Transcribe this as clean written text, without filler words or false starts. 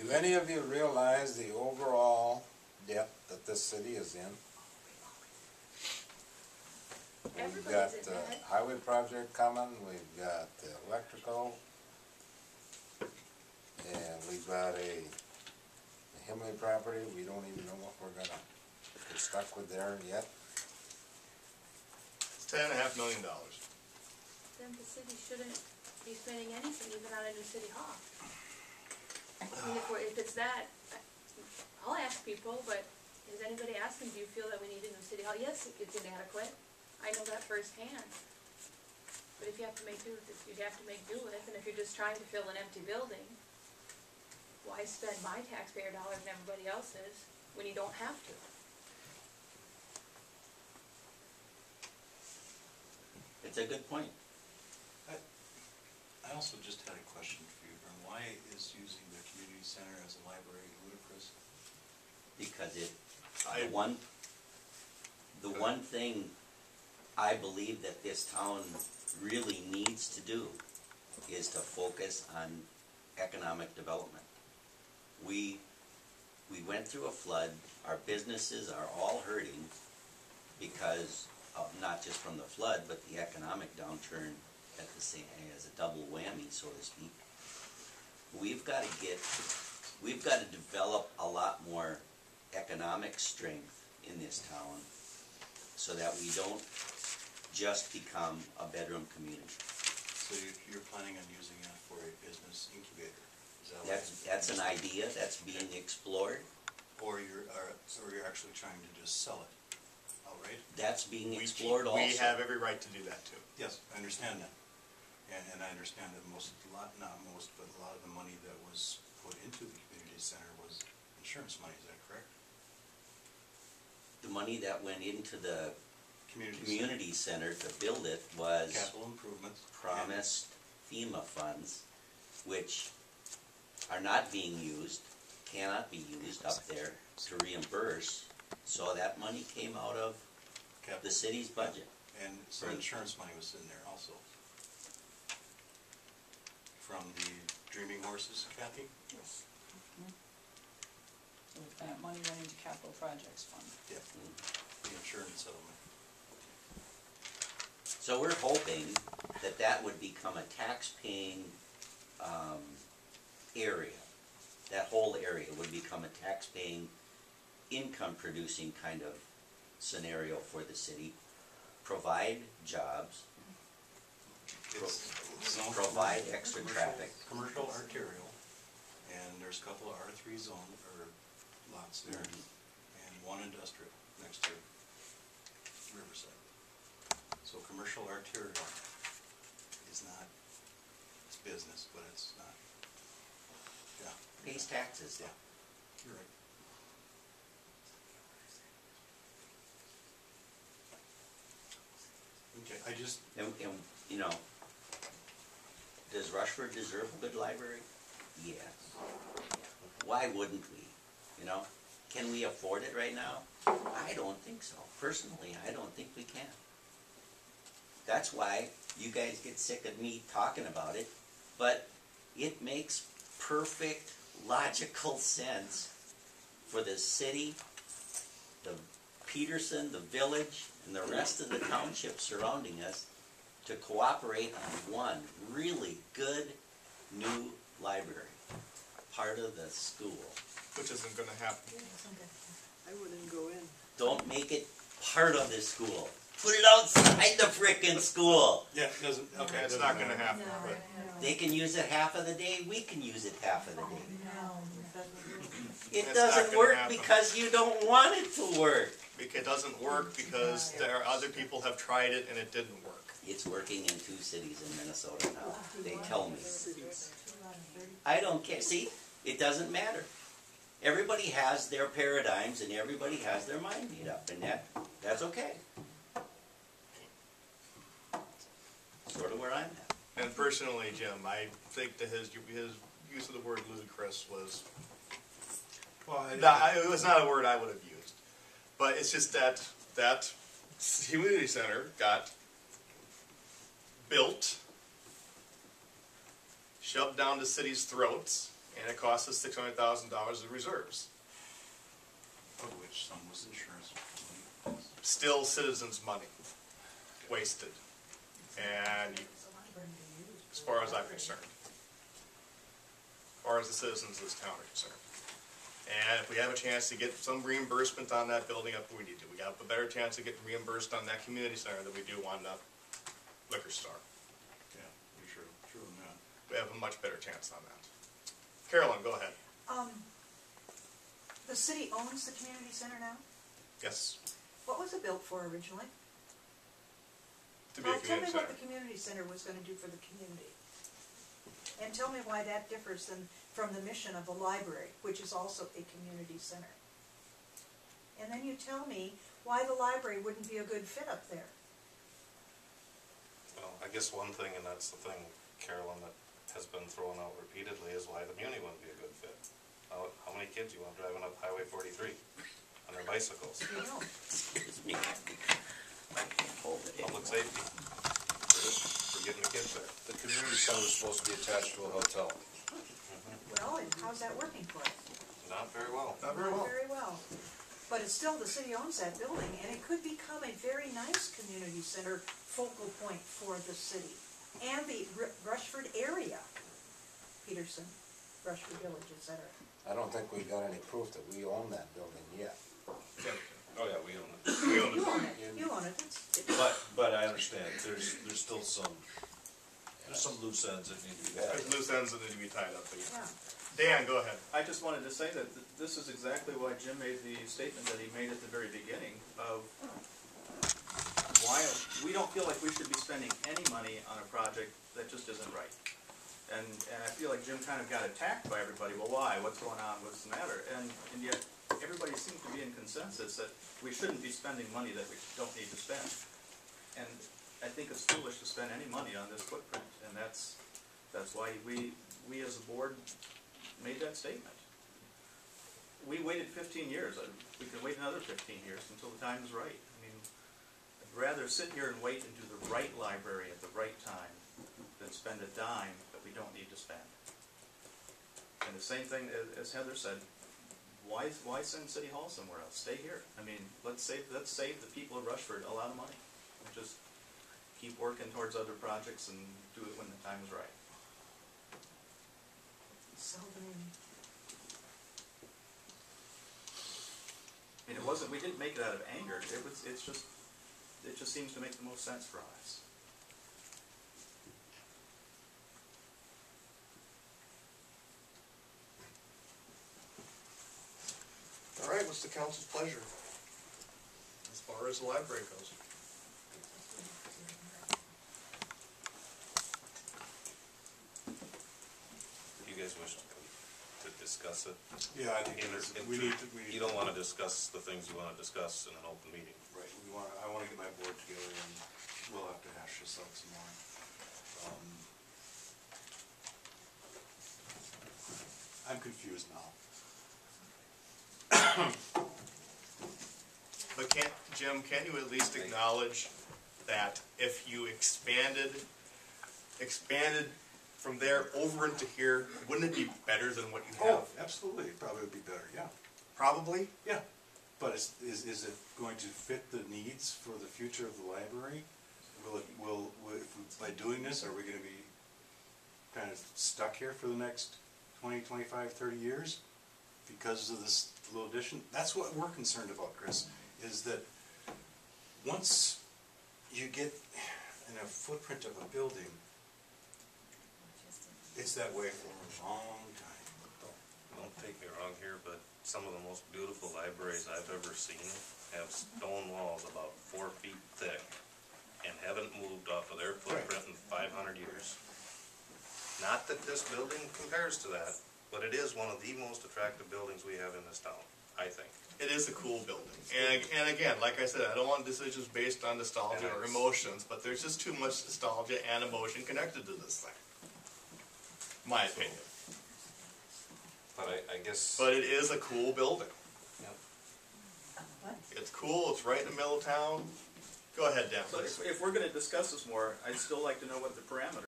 Do any of you realize the overall debt that this city is in? We've got the highway project coming, we've got the electrical, and we've got a Himley property. We don't even know what we're gonna get stuck with there yet. It's $10.5 million. Then the city shouldn't be spending anything even on a new city hall. I mean, if it's that, I'll ask people, but is anybody asking, do you feel that we need a new city hall? Yes, it's inadequate. I know that firsthand. But if you have to make do with it, you have to make do with it. And if you're just trying to fill an empty building, why spend my taxpayer dollars and everybody else's when you don't have to? It's a good point. I also just had a question for you, Vern. Why is using the community center as a library ludicrous? Because the one thing I believe that this town really needs to do is to focus on economic development. We went through a flood. Our businesses are all hurting because of not just from the flood, but the economic downturn at the same as a double whammy, so to speak. We've got to develop a lot more economic strength in this town so that we don't just become a bedroom community. So you're planning on using that for a business incubator? Is that That's an idea that's being explored. Or you're actually trying to just sell it outright? That's being explored also. We have every right to do that too. Yes, I understand that. And I understand that not most, but a lot of the money that was put into the community center was insurance money, is that correct? The money that went into the community center to build it was capital improvements, promised FEMA funds, which are not being used, cannot be used up there to reimburse. So that money came out of the city's budget. And some insurance money was in there also. From the Dreaming Horses, Kathy? Yes. So that money went into capital projects fund. Yeah, the insurance settlement. So we're hoping that that would become a tax-paying area. That whole area would become a tax-paying, income-producing kind of scenario for the city. Provide jobs, provide extra traffic. Commercial arterial, and there's a couple of R3 zone or lots there, and one industrial next to Riverside. So commercial arterial is not, it's business, but it's not. Yeah. Pays taxes. Yeah, you're right. Okay, I just... And you know, does Rushford deserve a good library? Yes. Why wouldn't we? You know, can we afford it right now? I don't think so. Personally, I don't think we can. That's why you guys get sick of me talking about it, but it makes perfect logical sense for the city, the Peterson, the village, and the rest of the township surrounding us to cooperate on one really good new library, part of the school. Which isn't going to happen. I wouldn't go in. Don't make it part of the school. Put it outside the frickin' school. Yeah, it doesn't, okay. It's not going to happen. But They can use it half of the day, we can use it half of the day. It That's not doesn't gonna work happen. because you don't want it to work. it doesn't work because there are other people have tried it and it didn't work. It's working in 2 cities in Minnesota now, they tell me. I don't care, see, it doesn't matter. Everybody has their paradigms and everybody has their mind made up, and that's okay. Sort of where I'm at. And personally, Jim, I think that his use of the word ludicrous was, it was not a word I would have used. But it's just that community center got built, shoved down the city's throats, and it cost us $600,000 of reserves. Of which some was insurance money. Still citizens' money, wasted, and as far as I'm concerned, as far as the citizens of this town are concerned. And if we have a chance to get some reimbursement on that building up, we need to. We have a better chance of getting reimbursed on that community center than we do on the liquor store. Yeah, pretty sure, true on that. We have a much better chance on that. Carolyn, go ahead. The city owns the community center now? Yes, What was it built for originally? to be a Tell me community what center. the community center was gonna do for the community. And tell me why that differs from the mission of the library, which is also a community center. And then you tell me why the library wouldn't be a good fit up there. Well, I guess one thing, and that's the thing, Carolyn, that has been thrown out repeatedly, is why the Muni wouldn't be a good fit. How many kids you want driving up Highway 43 on their bicycles? You know, Excuse me. I can't hold it Public anymore. safety, for getting the kids there. The community center is supposed to be attached to a hotel. well, and how's that working for us? Not very well. Not very well. Not very well. But it's still, the city owns that building, and it could become a very nice community center focal point for the city and the Rushford area. Peterson, Rushford Village, etc. I don't think we got any proof that we own that building yet. Oh, yeah, we own it. We own You it. own it, you own it. But I understand, there's still some loose ends that need to be There's added. loose ends that need to be tied up. Yeah. Dan, go ahead. I just wanted to say that this is exactly why Jim made the statement that he made at the very beginning of why we don't feel like we should be spending any money on a project that just isn't right. And I feel like Jim kind of got attacked by everybody. Well, why? What's going on? What's the matter? And yet everybody seems to be in consensus that we shouldn't be spending money that we don't need to spend. And I think it's foolish to spend any money on this footprint, and that's why we as a board made that statement. We waited 15 years. We could wait another 15 years until the time is right. I mean, I'd rather sit here and wait and do the right library at the right time than spend a dime that we don't need to spend. And the same thing as Heather said, why send City Hall somewhere else? Stay here. I mean, let's save the people of Rushford a lot of money. And just keep working towards other projects and do it when the time is right. Seldom. I mean, we didn't make it out of anger. It just seems to make the most sense for us. All right, what's the council's pleasure as far as the library goes? You guys wish to discuss it? Yeah, I think we need to, You don't wanna discuss the things you wanna discuss in an open meeting. right, I wanna get my board together and we'll have to hash this out some more. I'm confused now. But Jim, can you at least acknowledge that if you expanded from there over into here, wouldn't it be better than what you have? Oh, absolutely, it probably would be better, yeah. Probably. Yeah, but is it going to fit the needs for the future of the library? By doing this, are we gonna be kind of stuck here for the next 20, 25, 30 years? Because of this little addition? That's what we're concerned about, Chris, is that once you get in a footprint of a building, it's that way for a long time. Don't take me wrong here, but some of the most beautiful libraries I've ever seen have stone walls about 4 feet thick and haven't moved off of their footprint in 500 years. Not that this building compares to that, but it is one of the most attractive buildings we have in this town, I think. It is a cool building. And again, like I said, I don't want decisions based on nostalgia or emotions, but there's just too much nostalgia and emotion connected to this thing. My opinion. But I guess. But it is a cool building. Yep. What? It's cool, it's right in the middle of town. Go ahead, Dan, So please. if we're going to discuss this more, I'd still like to know what the parameters